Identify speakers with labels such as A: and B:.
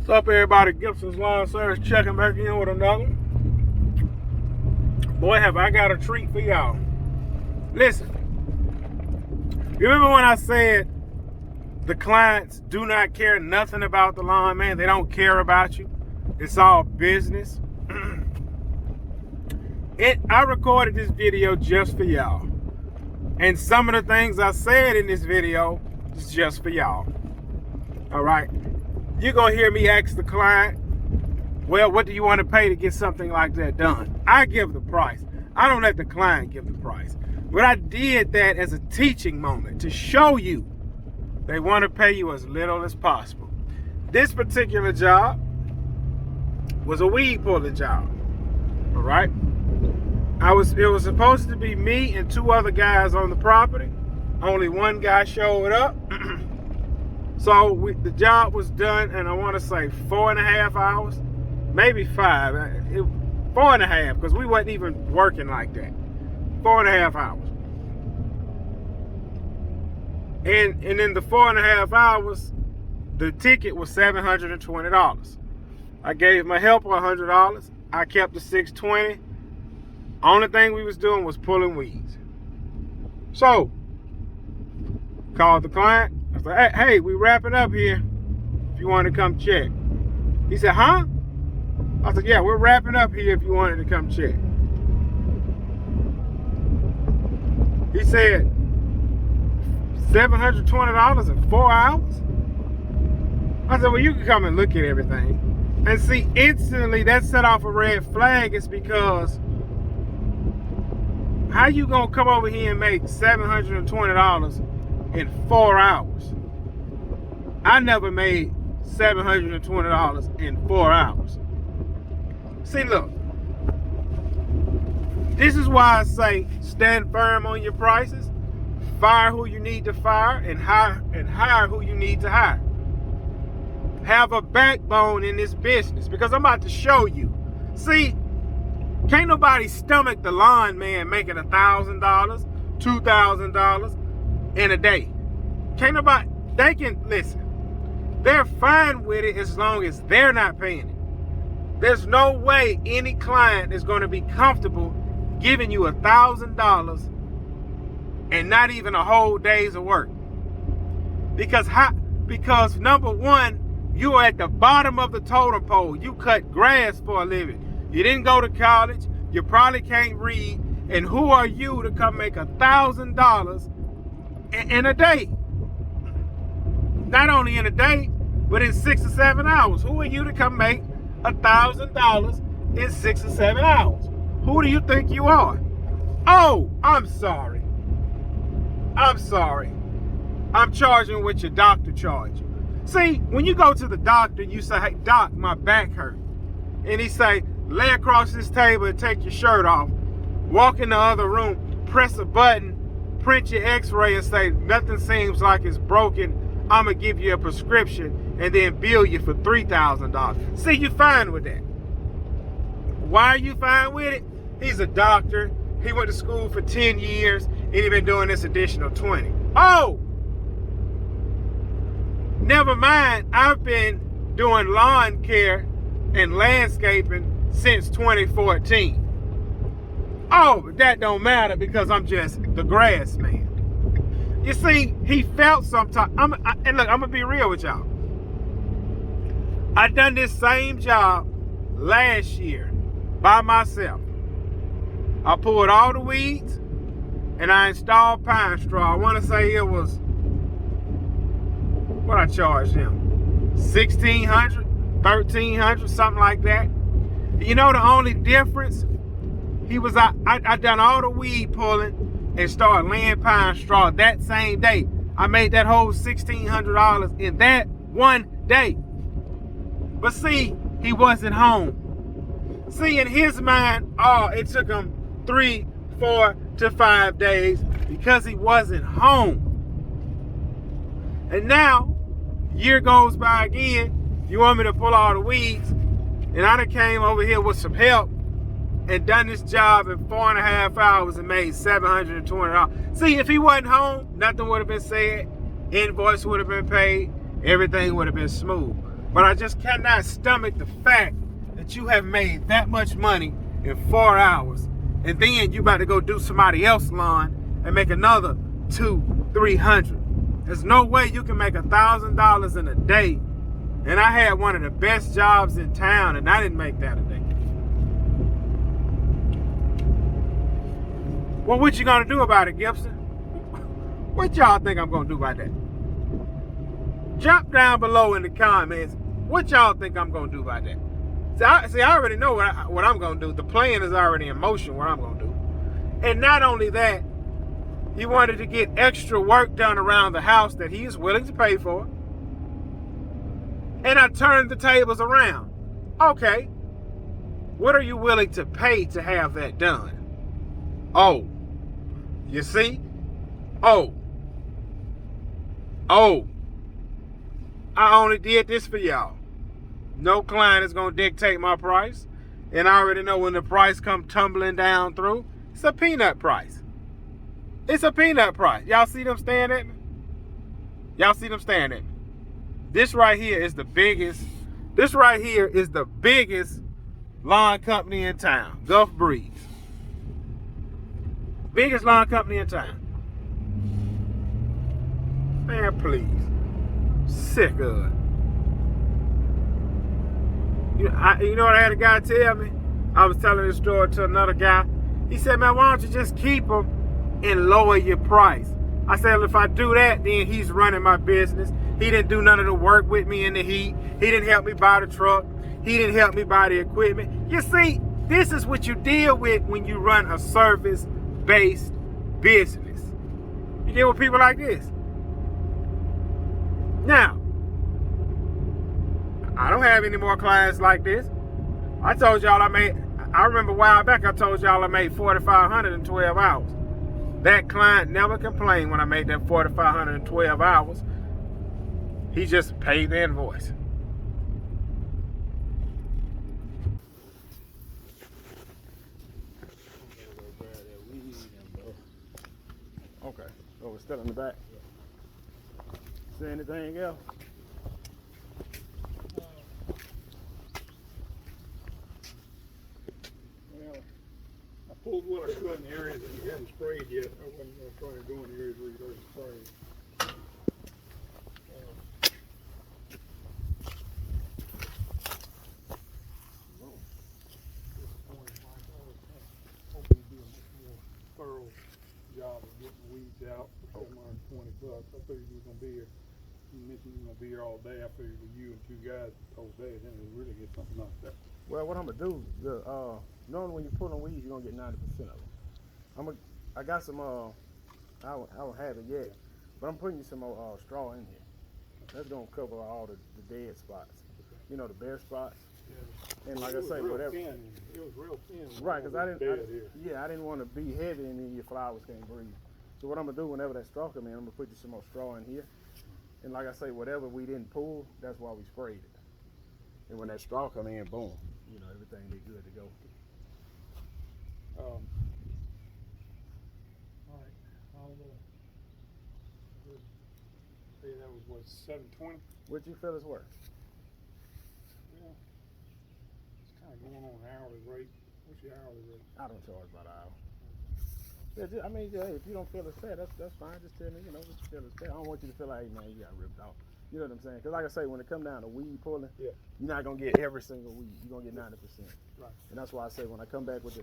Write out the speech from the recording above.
A: What's up, everybody? Gibson's Lawn Service checking back in with another. Boy, have I got a treat for y'all. Listen, you remember when I said the clients do not care nothing about the lawn, man? They don't care about you. It's all business. I recorded this video just for y'all. And some of the things I said in this video is just for y'all. All right? You're going to hear me ask the client, well, what do you want to pay to get something like that done? I give the price. I don't let the client give the price. But I did that as a teaching moment to show you they want to pay you as little as possible. This particular job was a weed pulling job. All right? It was supposed to be me and two other guys on the property. Only one guy showed up. So the job was done, and I want to say 4.5 hours, maybe 5. 4.5, because we wasn't even working like that. 4.5 hours. And in the 4.5 hours, the ticket was $720. I gave my helper $100. I kept the $620. Only thing we was doing was pulling weeds. So, called the client. I said, hey, we wrapping up here. If you want to come check. He said, huh? I said, yeah, we're wrapping up here if you wanted to come check. He said, $720 in 4 hours? I said, well, you can come and look at everything. And see, instantly that set off a red flag. Is because how you gonna come over here and make $720 in 4 hours? I never made $720 in 4 hours. See, look, this is why I say stand firm on your prices, fire who you need to fire, and hire who you need to hire. Have a backbone in this business, because I'm about to show you. See, can't nobody stomach the lawn man making $1,000, $2,000 in a day. Can't nobody. They can listen. They're fine with it as long as they're not paying it. There's no way any client is going to be comfortable giving you $1,000 and not even a whole day's of work. Because number one, you are at the bottom of the totem pole. You cut grass for a living. You didn't go to college. You probably can't read. And who are you to come make $1,000 in a day? Not only in a day, but in 6 or 7 hours. Who are you to come make $1,000 in 6 or 7 hours? Who do you think you are? Oh, I'm sorry. I'm sorry. I'm charging what your doctor charged you. See, when you go to the doctor and you say, hey, doc, my back hurt. And he say, lay across this table and take your shirt off. Walk in the other room, press a button, print your x-ray and say, nothing seems like it's broken. I'm going to give you a prescription and then bill you for $3,000. See, you fine with that. Why are you fine with it? He's a doctor. He went to school for 10 years and he's been doing this additional 20. Oh! Never mind, I've been doing lawn care and landscaping since 2014. Oh, but that don't matter because I'm just the grass man. You see, he felt sometimes. And look, I'm gonna be real with y'all. I done this same job last year by myself. I pulled all the weeds and I installed pine straw. I want to say it was what I charged him, $1,600, $1,300, something like that. You know the only difference? I done all the weed pulling and started laying pine straw that same day. I made that whole $1,600 in that one day. But see, he wasn't home. See, in his mind, it took him 3, 4 to 5 days because he wasn't home. And now, year goes by again, you want me to pull all the weeds, and I done came over here with some help and done this job in 4.5 hours and made $720. See, if he wasn't home, nothing would have been said, invoice would have been paid, everything would have been smooth. But I just cannot stomach the fact that you have made that much money in 4 hours, and then you about to go do somebody else's lawn and make another $200-300. There's no way you can make $1,000 in a day. And I had one of the best jobs in town, and I didn't make that a day. Well, what you gonna do about it, Gibson? What y'all think I'm gonna do about that? Drop down below in the comments. What y'all think I'm gonna do about that? See, I already know what I'm gonna do. The plan is already in motion. What I'm gonna do, and not only that, he wanted to get extra work done around the house that he is willing to pay for. And I turned the tables around. Okay, what are you willing to pay to have that done? Oh, you see? Oh, I only did this for y'all. No client is gonna dictate my price. And I already know when the price come tumbling down through, it's a peanut price. It's a peanut price. Y'all see them staring at me? Y'all see them staring at me? This right here is the biggest. This right here is the biggest lawn company in town. Gulf Breeze. Biggest lawn company in town. Man, please. Sick of it. You know what I had a guy tell me? I was telling this story to another guy. He said, man, why don't you just keep them and lower your price? I said, well, if I do that, then he's running my business. He didn't do none of the work with me in the heat. He didn't help me buy the truck. He didn't help me buy the equipment. You see, this is what you deal with when you run a service-based business. You deal with people like this. Now, I don't have any more clients like this. I told y'all I remember a while back I told y'all I made $4,500 in 12 hours. That client never complained when I made that $4,500 in 12 hours. He just paid the invoice. Okay, so we're still in the back. See anything else?
B: Well, I pulled what I could in the areas that you hadn't sprayed yet. I wasn't going to try to go in the areas where you already sprayed. Job of getting weeds out for $720. I figured you were gonna be here. You mentioned you were gonna be here all day. I figured with you and two guys the whole day, then we'd really get something knocked out.
A: Well, what I'm gonna do, normally when you pull on weeds, you're gonna get 90% of them. I got some. I don't have it yet, but I'm putting you some more straw in here. That's gonna cover all the dead spots. You know, the bare spots. Yeah. And like I say, whatever.
B: It was real thin.
A: Right, because I didn't want to be heavy and then your flowers can't breathe. So what I'm gonna do whenever that straw come in, I'm gonna put you some more straw in here. And like I say, whatever we didn't pull, that's why we sprayed it. And when that straw come in, boom, you know, everything be good to go.
B: All right, I'll say that was what, $720?
A: What you feel is worth?
B: Yeah, it's kind of going on an hourly rate. What's your hourly rate?
A: I don't charge by the hour. Yeah, if you don't feel it's fair, that's fine. Just tell me, you know, what you feel is fair. I don't want you to feel like, hey, man, you got ripped off. You know what I'm saying? Because like I say, when it come down to weed pulling,
B: yeah,
A: you're not going to get every single weed. You're going to get 90%.
B: Right.
A: And that's why I say when I come back with the